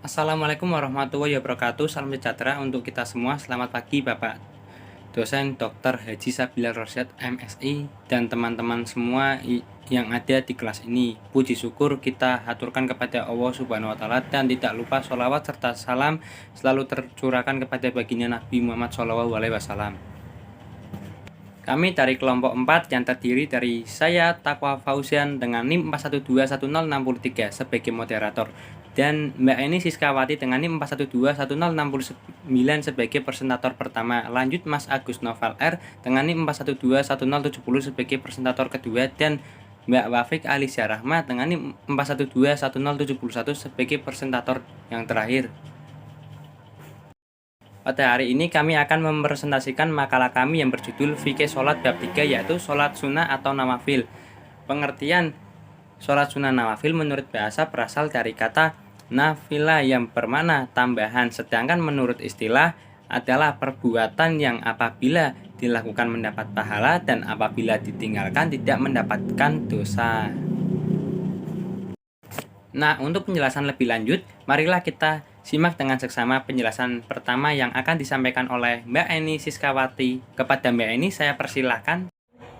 Assalamualaikum warahmatullahi wabarakatuh. Salam sejahtera untuk kita semua. Selamat pagi Bapak dosen Dr. Haji Sabilal Rosyad MSI dan teman-teman semua yang ada di kelas ini. Puji syukur kita haturkan kepada Allah Subhanahu wa taala dan tidak lupa sholawat serta salam selalu tercurahkan kepada baginda Nabi Muhammad SAW. Kami dari kelompok 4 yang terdiri dari saya Taqwa Fauzian dengan NIM 4121063 sebagai moderator dan Mbak Eni Siskawati dengan NIM 4121069 sebagai presentator pertama. Lanjut Mas Agus Noval R dengan NIM 4121070 sebagai presentator kedua dan Mbak Wafik Alisya Rahmat dengan NIM 4121071 sebagai presentator yang terakhir. Pada hari ini kami akan mempresentasikan makalah kami yang berjudul Fikih Sholat Bab 3, yaitu Sholat Sunnah atau Nawafil. Pengertian Sholat Sunnah Nawafil menurut bahasa berasal dari kata nafila yang bermakna tambahan, sedangkan menurut istilah adalah perbuatan yang apabila dilakukan mendapat pahala dan apabila ditinggalkan tidak mendapatkan dosa. Nah, untuk penjelasan lebih lanjut, marilah kita simak dengan seksama penjelasan pertama yang akan disampaikan oleh Mbak Eni Siskawati. Kepada Mbak Eni, saya persilahkan.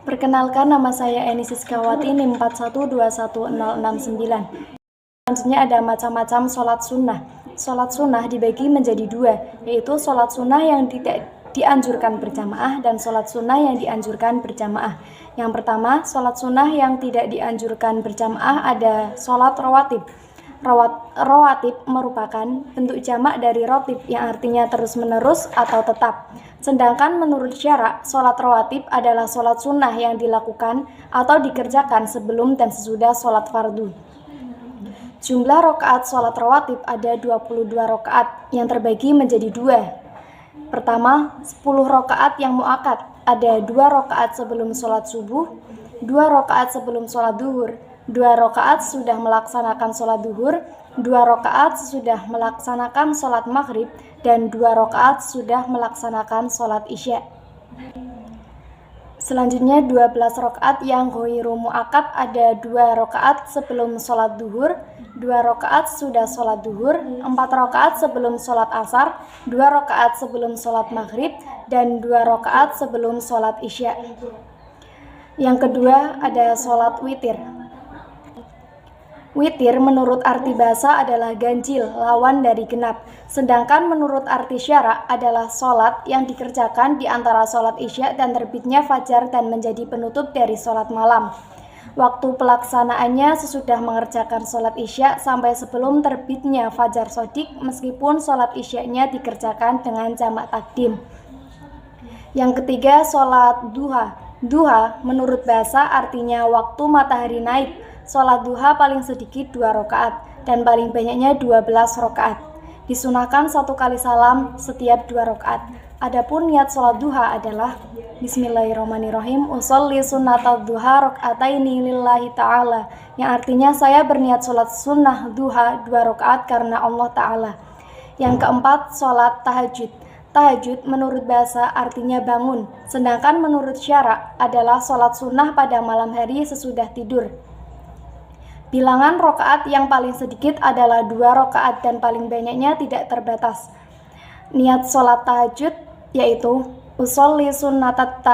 Perkenalkan, nama saya Eni Siskawati, NIM 4121069. Selanjutnya ada macam-macam sholat sunnah. Sholat sunnah dibagi menjadi dua, yaitu sholat sunnah yang tidak dianjurkan berjamaah dan sholat sunnah yang dianjurkan berjamaah. Yang pertama, sholat sunnah yang tidak dianjurkan berjamaah ada sholat rawatib. Rawatib merupakan bentuk jamak dari rotib yang artinya terus-menerus atau tetap. Sedangkan menurut syarak, sholat rawatib adalah sholat sunnah yang dilakukan atau dikerjakan sebelum dan sesudah sholat fardu. Jumlah rakaat sholat rawatib ada 22 rakaat yang terbagi menjadi dua. Pertama, 10 rakaat yang muakkad, ada 2 rakaat sebelum sholat subuh, 2 rakaat sebelum sholat duhur, 2 rakaat sudah melaksanakan sholat duhur, 2 rakaat sudah melaksanakan sholat maghrib, dan 2 rakaat sudah melaksanakan sholat isya. Selanjutnya 12 rakaat yang ghairu muakkad ada 2 rakaat sebelum sholat duhur, 2 rakaat sudah sholat duhur, 4 rakaat sebelum sholat asar, 2 rakaat sebelum sholat maghrib, dan 2 rakaat sebelum sholat isya. Yang kedua ada sholat witir. Witir menurut arti bahasa adalah ganjil, lawan dari genap. Sedangkan menurut arti syarak adalah sholat yang dikerjakan di antara sholat isya dan terbitnya fajar dan menjadi penutup dari sholat malam. Waktu pelaksanaannya sesudah mengerjakan sholat isya sampai sebelum terbitnya fajar sodik, meskipun sholat isyanya dikerjakan dengan jamak takdim. Yang ketiga, sholat duha. Duha menurut bahasa artinya waktu matahari naik. Sholat duha paling sedikit 2 rakaat dan paling banyaknya 12 rakaat. Disunahkan 1 kali salam setiap 2 rakaat. Adapun niat sholat duha adalah Bismillahirrahmanirrahim, usolli sunnatal duha rakaataini lillahi ta'ala, yang artinya saya berniat sholat sunnah duha 2 rakaat karena Allah Ta'ala. Yang keempat, sholat tahajud. Tahajud menurut bahasa artinya bangun, sedangkan menurut syarak adalah sholat sunnah pada malam hari sesudah tidur. Bilangan rakaat yang paling sedikit adalah 2 rakaat dan paling banyaknya tidak terbatas. Niat sholat tahajud yaitu usolli sunnatat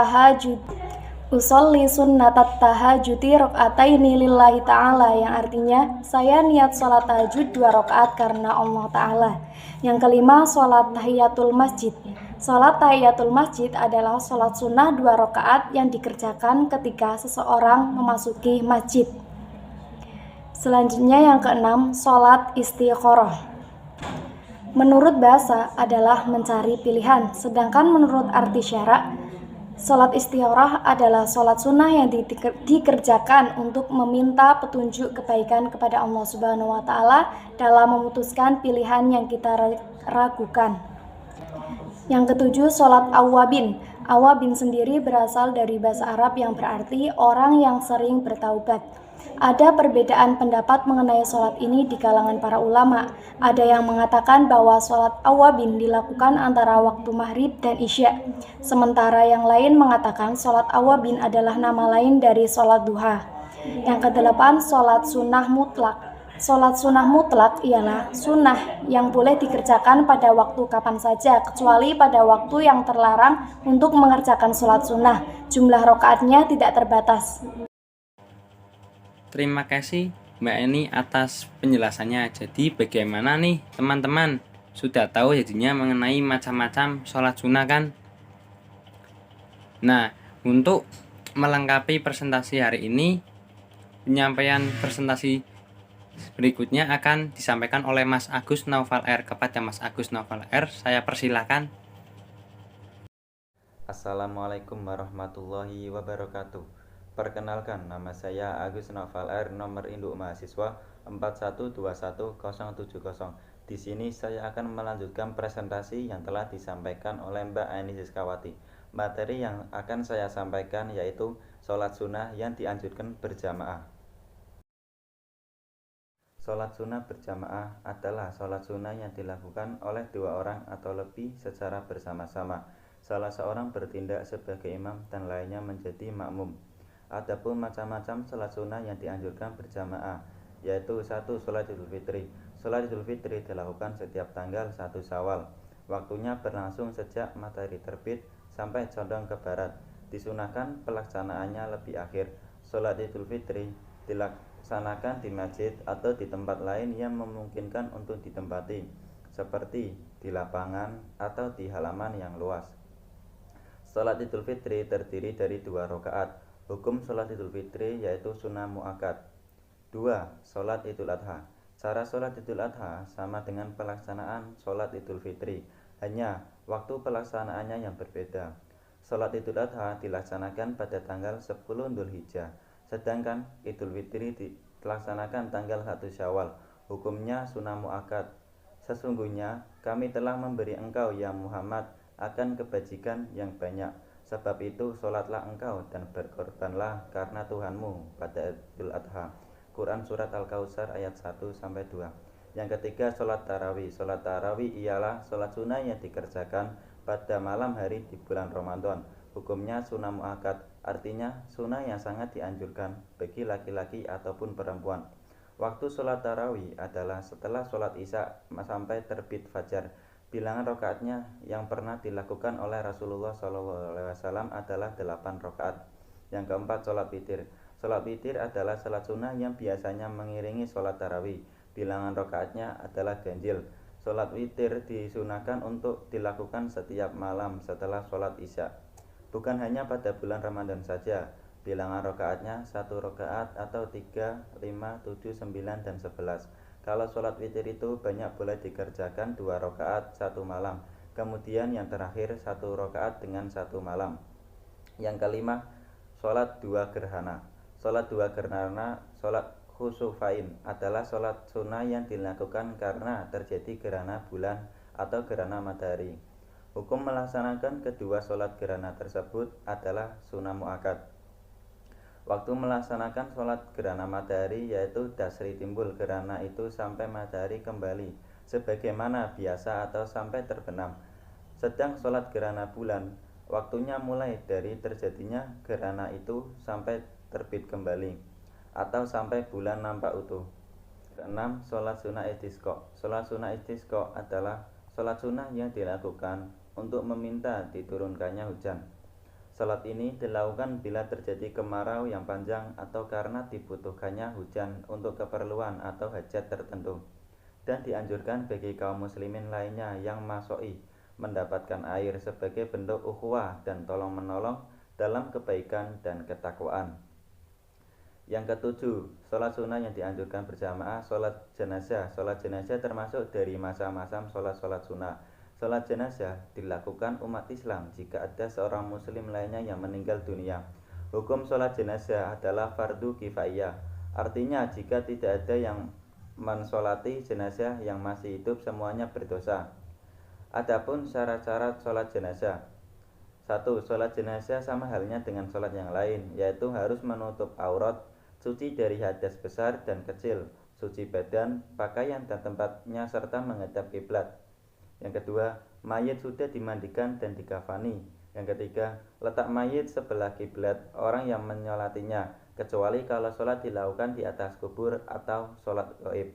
tahajudi rakaataini lillahi ta'ala, yang artinya saya niat sholat tahajud 2 rakaat karena Allah Ta'ala. Yang kelima, sholat tahiyatul masjid. Sholat tahiyatul masjid adalah sholat sunnah 2 rakaat yang dikerjakan ketika seseorang memasuki masjid. Selanjutnya yang keenam, sholat istikharah. Menurut bahasa adalah mencari pilihan, sedangkan menurut arti syarak, sholat istikharah adalah sholat sunnah yang dikerjakan untuk meminta petunjuk kebaikan kepada Allah Subhanahu wa Ta'ala dalam memutuskan pilihan yang kita ragukan. Yang ketujuh, sholat awabin. Awabin sendiri berasal dari bahasa Arab yang berarti orang yang sering bertaubat. Ada perbedaan pendapat mengenai sholat ini di kalangan para ulama. Ada yang mengatakan bahwa sholat awabin dilakukan antara waktu maghrib dan isya. Sementara yang lain mengatakan sholat awabin adalah nama lain dari sholat duha. Yang kedelapan, sholat sunnah mutlak. Sholat sunnah mutlak ialah sunnah yang boleh dikerjakan pada waktu kapan saja, kecuali pada waktu yang terlarang untuk mengerjakan sholat sunnah. Jumlah rakaatnya tidak terbatas. Terima kasih Mbak Eni atas penjelasannya. Jadi bagaimana nih teman-teman? Sudah tahu jadinya mengenai macam-macam sholat sunnah kan? Nah, untuk melengkapi presentasi hari ini, penyampaian presentasi berikutnya akan disampaikan oleh Mas Agus Naufal R. Kepada Mas Agus Naufal R, saya persilakan. Assalamualaikum warahmatullahi wabarakatuh. Perkenalkan, nama saya Agus Naufal R, nomor induk mahasiswa 412170. Di sini saya akan melanjutkan presentasi yang telah disampaikan oleh Mbak Eni Siskawati. Materi yang akan saya sampaikan yaitu sholat sunnah yang dianjurkan berjamaah. Sholat sunnah berjamaah adalah sholat sunnah yang dilakukan oleh dua orang atau lebih secara bersama-sama. Salah seorang bertindak sebagai imam dan lainnya menjadi makmum. Adapun macam-macam sholat sunnah yang dianjurkan berjamaah, yaitu 1. Sholat Idul Fitri. Sholat Idul Fitri dilakukan setiap tanggal 1 Syawal. Waktunya berlangsung sejak matahari terbit sampai condong ke barat. Disunahkan pelaksanaannya lebih akhir. Sholat Idul Fitri dilaksanakan di masjid atau di tempat lain yang memungkinkan untuk ditempati, seperti di lapangan atau di halaman yang luas. Sholat Idul Fitri terdiri dari 2 rakaat. Hukum sholat Idul Fitri yaitu sunnah muakkad. 2. Sholat Idul Adha. Cara sholat Idul Adha sama dengan pelaksanaan sholat Idul Fitri, hanya waktu pelaksanaannya yang berbeda. Sholat Idul Adha dilaksanakan pada tanggal 10 Dzulhijjah, sedangkan Idul Fitri dilaksanakan tanggal 1 Syawal. Hukumnya sunnah muakkad. Sesungguhnya kami telah memberi engkau ya Muhammad akan kebajikan yang banyak. Sebab itu sholatlah engkau dan berkorbanlah karena Tuhanmu pada Idul Adha. Quran Surat Al-Kautsar ayat 1-2. Yang ketiga, sholat tarawih. Sholat tarawih ialah sholat sunnah yang dikerjakan pada malam hari di bulan Ramadan. Hukumnya sunnah muakkad, artinya sunnah yang sangat dianjurkan bagi laki-laki ataupun perempuan. Waktu sholat tarawih adalah setelah sholat isya sampai terbit fajar. Bilangan rakaatnya yang pernah dilakukan oleh Rasulullah SAW adalah 8 rakaat. Yang keempat, sholat witir. Sholat witir adalah sholat sunnah yang biasanya mengiringi sholat tarawih. Bilangan rakaatnya adalah ganjil. Sholat witir disunahkan untuk dilakukan setiap malam setelah sholat isya. Bukan hanya pada bulan Ramadan saja. Bilangan rakaatnya 1 rakaat atau 3, 5, 7, 9, dan 11. Kalau sholat witir itu banyak boleh dikerjakan 2 rakaat 1 malam. Kemudian yang terakhir 1 rakaat dengan 1 malam. Yang kelima, sholat 2 gerhana. Sholat 2 gerhana, sholat khusufain adalah sholat sunnah yang dilakukan karena terjadi gerhana bulan atau gerhana matahari. Hukum melaksanakan kedua sholat gerhana tersebut adalah sunnah muakkad. Waktu melaksanakan sholat gerhana matahari yaitu dasri timbul gerhana itu sampai matahari kembali sebagaimana biasa atau sampai terbenam. Sedang sholat gerhana bulan waktunya mulai dari terjadinya gerhana itu sampai terbit kembali atau sampai bulan nampak utuh. Keenam, sholat sunnah istisqa. Sholat sunnah istisqa adalah sholat sunnah yang dilakukan untuk meminta diturunkannya hujan. Sholat ini dilakukan bila terjadi kemarau yang panjang atau karena dibutuhkannya hujan untuk keperluan atau hajat tertentu, dan dianjurkan bagi kaum muslimin lainnya yang masoi mendapatkan air sebagai bentuk ukhuwah dan tolong-menolong dalam kebaikan dan ketakwaan. Yang ketujuh, sholat sunnah yang dianjurkan berjamaah, sholat jenazah. Sholat jenazah termasuk dari masa-masa sholat sunnah. Sholat jenazah dilakukan umat Islam jika ada seorang muslim lainnya yang meninggal dunia. Hukum sholat jenazah adalah fardu kifayah, artinya jika tidak ada yang mensolati jenazah yang masih hidup semuanya berdosa. Adapun syarat-syarat sholat jenazah. 1. Sholat jenazah sama halnya dengan sholat yang lain, yaitu harus menutup aurat, suci dari hadas besar dan kecil, suci badan, pakaian dan tempatnya, serta menghadap kiblat. Yang kedua, mayit sudah dimandikan dan dikafani. Yang ketiga, letak mayit sebelah kiblat orang yang menyolatinya. kecuali kalau sholat dilakukan di atas kubur atau sholat gaib.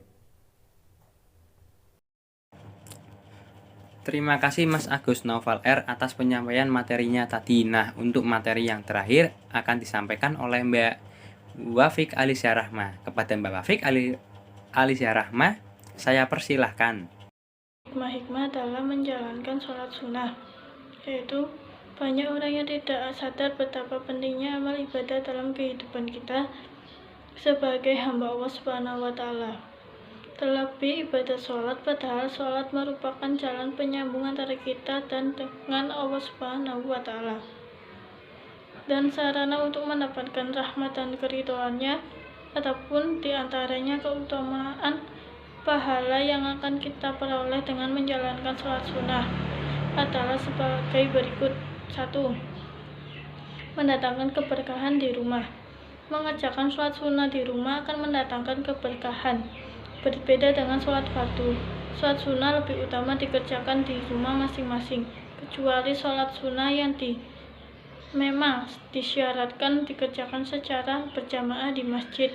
Terima kasih Mas Agus Naufal R atas penyampaian materinya tadi. Nah, untuk materi yang terakhir akan disampaikan oleh Mbak Wafik Alisya Rahma. Kepada Mbak Wafik Alisya Rahma, saya persilahkan. Hikmah-hikmah dalam menjalankan sholat sunnah, yaitu banyak orang yang tidak sadar betapa pentingnya amal ibadah dalam kehidupan kita sebagai hamba Allah Subhanahu wa Ta'ala. Terlebih ibadah sholat, padahal sholat merupakan jalan penyambung antara kita dan dengan Allah Subhanahu wa Ta'ala, dan sarana untuk mendapatkan rahmat dan keridhoannya. Adapun diantaranya keutamaan pahala yang akan kita peroleh dengan menjalankan sholat sunnah adalah sebagai berikut. 1. Mendatangkan keberkahan di rumah. Mengerjakan sholat sunnah di rumah akan mendatangkan keberkahan. Berbeda dengan sholat fardu, sholat sunnah lebih utama dikerjakan di rumah masing-masing, kecuali sholat sunnah yang memang disyaratkan dikerjakan secara berjamaah di masjid.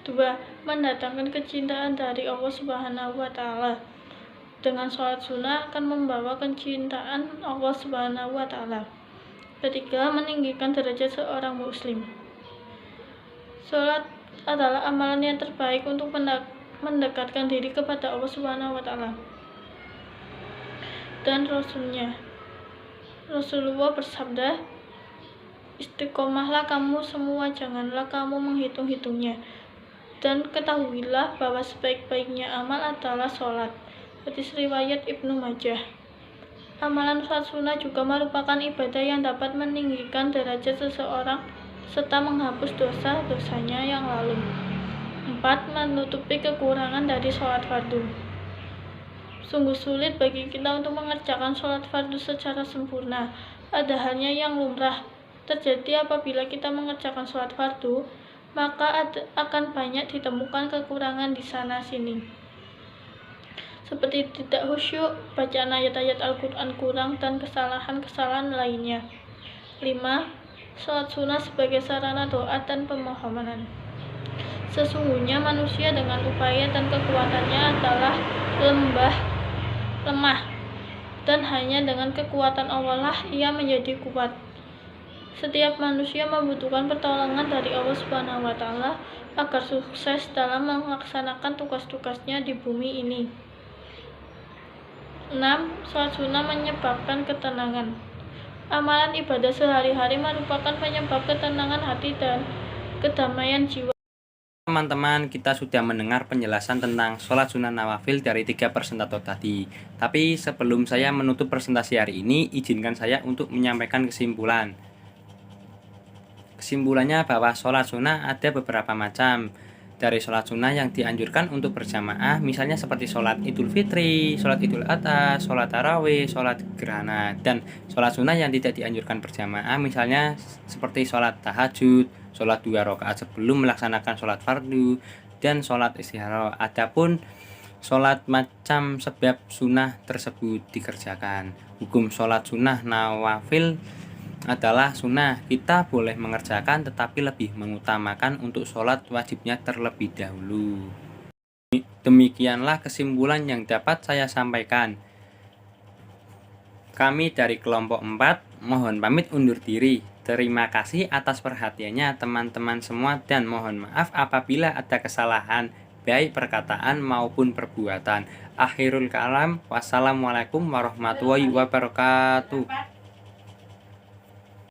2. Mendatangkan kecintaan dari Allah Subhanahu wa Ta'ala. Dengan sholat sunnah akan membawa kecintaan Allah Subhanahu wa Ta'ala. 3. Meninggikan derajat seorang muslim. Sholat adalah amalan yang terbaik untuk mendekatkan diri kepada Allah Subhanahu wa Ta'ala dan Rasulnya. Rasulullah bersabda, "Istiqomahlah kamu semua, janganlah kamu menghitung-hitungnya, dan ketahuilah bahwa sebaik-baiknya amal adalah sholat." Hadis riwayat Ibnu Majah. Amalan sholat sunnah juga merupakan ibadah yang dapat meninggikan derajat seseorang serta menghapus dosa-dosanya yang lalu. 4. Menutupi kekurangan dari sholat fardu. Sungguh sulit bagi kita untuk mengerjakan sholat fardu secara sempurna. Ada halnya yang lumrah terjadi apabila kita mengerjakan sholat fardu, maka akan banyak ditemukan kekurangan di sana-sini, seperti tidak khusyuk, bacaan ayat-ayat Al-Quran kurang, dan kesalahan-kesalahan lainnya. 5. Sholat sunnah sebagai sarana doa dan pemohonan. Sesungguhnya manusia dengan upaya dan kekuatannya adalah lemah, dan hanya dengan kekuatan Allah lah ia menjadi kuat. Setiap manusia membutuhkan pertolongan dari Allah Subhanahu wa Ta'ala agar sukses dalam melaksanakan tugas-tugasnya di bumi ini. 6. Sholat sunnah menyebabkan ketenangan. Amalan ibadah sehari-hari merupakan penyebab ketenangan hati dan kedamaian jiwa. Teman-teman, kita sudah mendengar penjelasan tentang sholat sunnah nawafil dari 3 presentator tadi. Tapi sebelum saya menutup presentasi hari ini, izinkan saya untuk menyampaikan kesimpulan. Kesimpulannya bahwa sholat sunnah ada beberapa macam. Dari sholat sunnah yang dianjurkan untuk berjamaah, misalnya seperti sholat Idul Fitri, sholat Idul Adha, sholat tarawih, sholat gerhana. Dan sholat sunnah yang tidak dianjurkan berjamaah, misalnya seperti sholat tahajud, sholat 2 rakaat sebelum melaksanakan sholat fardu, dan sholat istikharah. Adapun sholat macam sebab sunnah tersebut dikerjakan. Hukum sholat sunnah nawafil adalah sunnah. Kita boleh mengerjakan tetapi lebih mengutamakan untuk sholat wajibnya terlebih dahulu. Demikianlah kesimpulan yang dapat saya sampaikan. Kami dari kelompok 4 mohon pamit undur diri. Terima kasih atas perhatiannya teman-teman semua, dan mohon maaf apabila ada kesalahan baik perkataan maupun perbuatan. Akhirul kalam, wassalamualaikum warahmatullahi wabarakatuh.